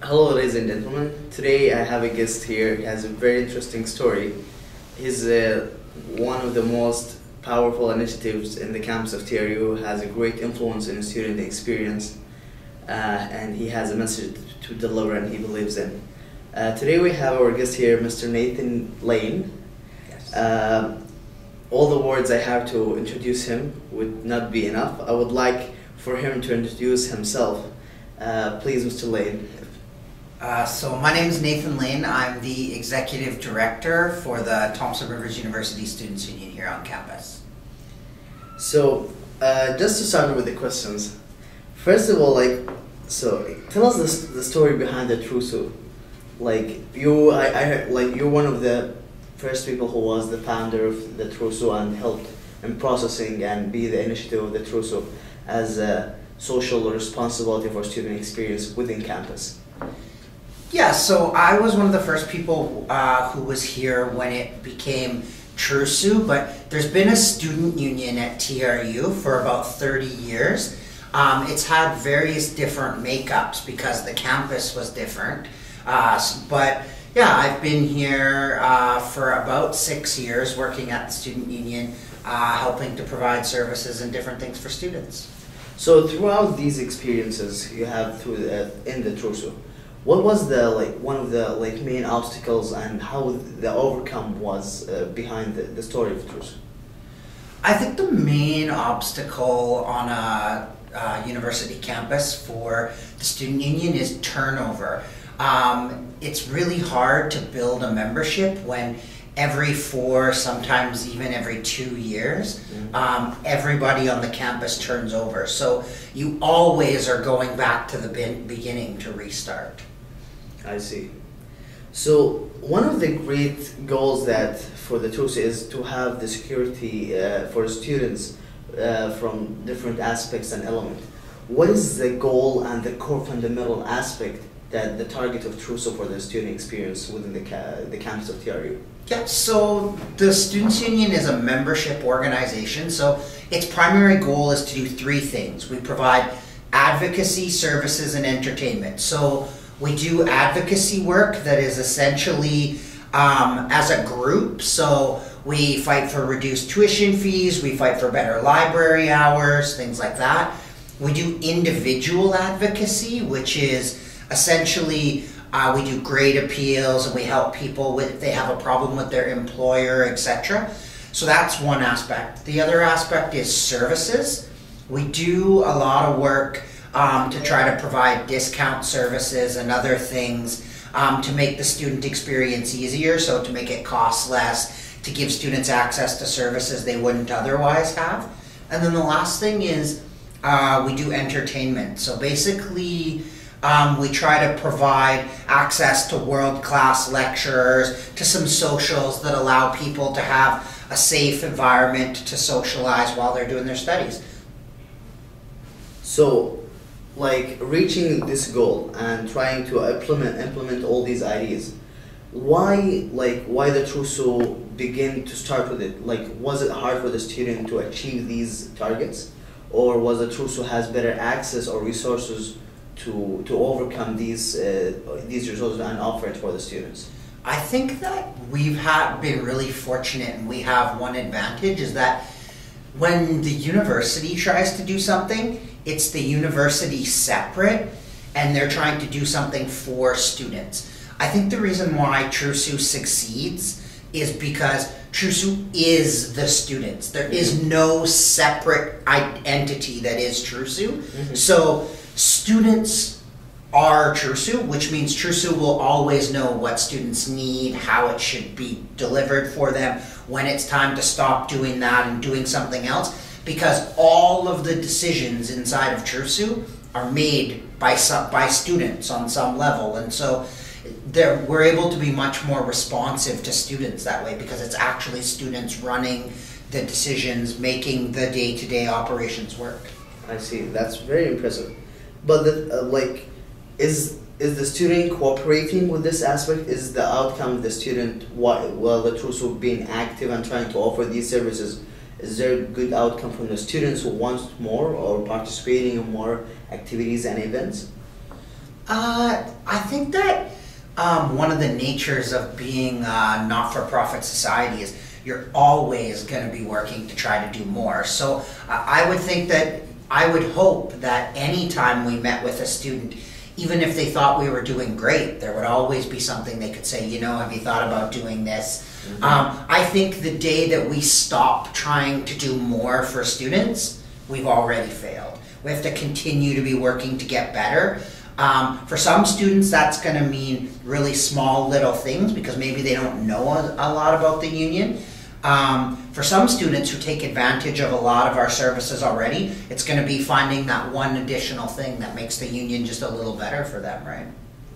Hello, ladies and gentlemen. Today I have a guest here. He has a very interesting story. He's one of the most powerful initiatives in the campus of TRU, has a great influence in student experience, and he has a message to deliver and he believes in. Today we have our guest here, Mr. Nathan Lane. Yes. All the words I have to introduce him would not be enough. I would like for him to introduce himself. Please, Mr. Lane. So my name is Nathan Lane. I'm the Executive Director for the Thompson University Students Union here on campus. So, just to start with the questions, first of all, tell us the story behind the TRUSU. I heard, you're one of the first people who was the founder of the TRUSU and helped in processing and be the initiative of the TRUSU as a social responsibility for student experience within campus. Yeah, so I was one of the first people who was here when it became TRUSU, but there's been a student union at TRU for about 30 years. It's had various different makeups because the campus was different. But yeah, I've been here for about 6 years working at the student union, helping to provide services and different things for students. So throughout these experiences you have in the TRUSU, what was one of the main obstacles and how the overcome was behind the story of TRUSU? I think the main obstacle on a university campus for the student union is turnover. It's really hard to build a membership when every 4, sometimes even every 2 years, everybody on the campus turns over. So you always are going back to the beginning to restart. I see. So one of the great goals that for the TRUSU is to have the security for students from different aspects and elements. What is the goal and the core fundamental aspect that the target of TRUSU for the student experience within the campus of TRU? Yeah, so the Students Union is a membership organization, so its primary goal is to do 3 things. We provide advocacy, services, and entertainment. So we do advocacy work that is essentially as a group, so we fight for reduced tuition fees, we fight for better library hours, things like that. We do individual advocacy, which is essentially we do grade appeals and we help people if they have a problem with their employer, etc. So that's one aspect. The other aspect is services. We do a lot of work to try to provide discount services and other things to make the student experience easier, so to make it cost less, to give students access to services they wouldn't otherwise have. And then the last thing is we do entertainment. So basically we try to provide access to world-class lecturers, to some socials that allow people to have a safe environment to socialize while they're doing their studies. So, reaching this goal and trying to implement all these ideas, why the TRUSU begin to start with it? Was it hard for the student to achieve these targets, or was the TRUSU has better access or resources to overcome these resources and offer it for the students? I think that we've been really fortunate, and we have one advantage is that when the university tries to do something, it's the university separate, and they're trying to do something for students. I think the reason why TRUSU succeeds is because TRUSU is the students. There is no separate entity that is TRUSU. So students are TRUSU, which means TRUSU will always know what students need, how it should be delivered for them, when it's time to stop doing that and doing something else, because all of the decisions inside of TRUSU are made by students on some level, and so we're able to be much more responsive to students that way, because it's actually students running the decisions, making the day-to-day operations work. I see. That's very impressive. But is the student cooperating with this aspect? Is the outcome of the student, while the TRUSU being active and trying to offer these services, is there a good outcome from the students who want more or participating in more activities and events? I think that one of the natures of being a not-for-profit society is you're always going to be working to try to do more. So I would think that, I would hope that anytime we met with a student, even if they thought we were doing great, there would always be something they could say, you know, have you thought about doing this? I think the day that we stop trying to do more for students, we've already failed. We have to continue to be working to get better. For some students, that's going to mean really small little things because maybe they don't know a lot about the union. For some students who take advantage of a lot of our services already, it's going to be finding that one additional thing that makes the union just a little better for them, right?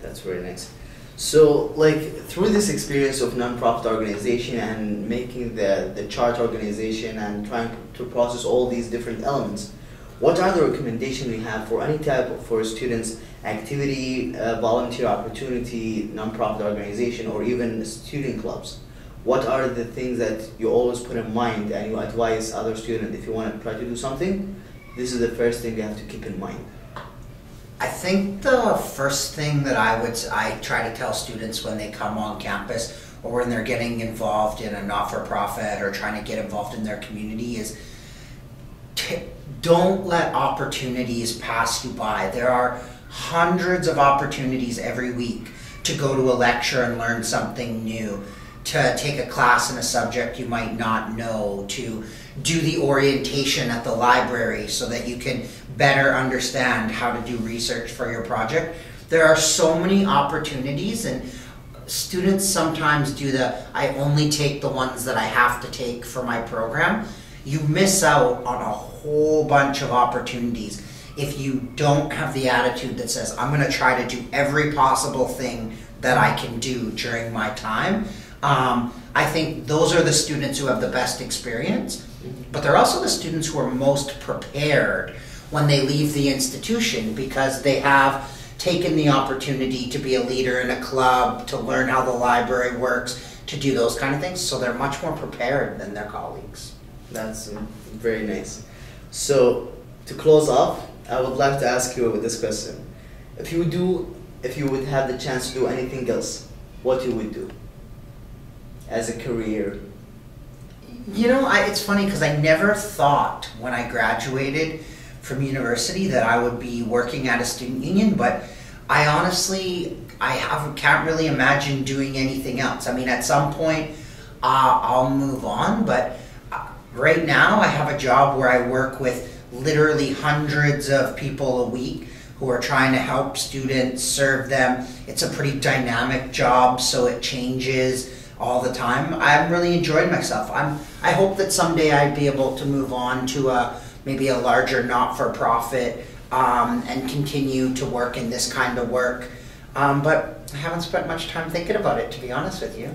That's very nice. So, like, through this experience of nonprofit organization and making the chart organization and trying to process all these different elements, what are the recommendations we have for any type of, for students, activity, volunteer opportunity, nonprofit organization, or even student clubs? What are the things that you always put in mind and you advise other students if you want to try to do something? This is the first thing you have to keep in mind. I think the first thing that I try to tell students when they come on campus or when they're getting involved in a not-for-profit or trying to get involved in their community is don't let opportunities pass you by. There are hundreds of opportunities every week to go to a lecture and learn something new, to take a class in a subject you might not know, to do the orientation at the library so that you can better understand how to do research for your project. There are so many opportunities, and students sometimes do I only take the ones that I have to take for my program. You miss out on a whole bunch of opportunities if you don't have the attitude that says, I'm going to try to do every possible thing that I can do during my time. I think those are the students who have the best experience, but they're also the students who are most prepared when they leave the institution because they have taken the opportunity to be a leader in a club, to learn how the library works, to do those kind of things, so they're much more prepared than their colleagues. That's very nice. So, to close off, I would like to ask you this question. If you would have the chance to do anything else, what you would do as a career? You know, it's funny because I never thought when I graduated from university that I would be working at a student union, but I honestly, can't really imagine doing anything else. I mean, at some point, I'll move on, but right now I have a job where I work with literally hundreds of people a week who are trying to help students, serve them. It's a pretty dynamic job, so it changes all the time. I'm really enjoying myself. I hope that someday I'd be able to move on to maybe a larger not-for-profit and continue to work in this kind of work. But I haven't spent much time thinking about it, to be honest with you.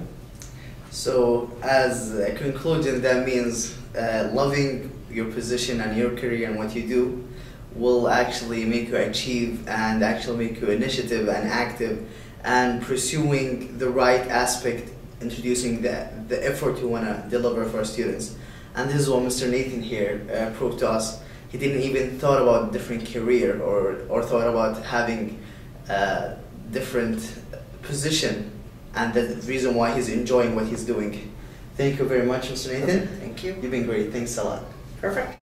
So, as a conclusion, that means loving your position and your career and what you do will actually make you achieve and actually make you initiative and active and pursuing the right aspect, introducing the effort you want to deliver for students. And this is what Mr. Nathan here proved to us. He didn't even thought about different career or thought about having a different position, and the reason why he's enjoying what he's doing. Thank you very much, Mr. Nathan. Thank you. You've been great. Thanks a lot. Perfect.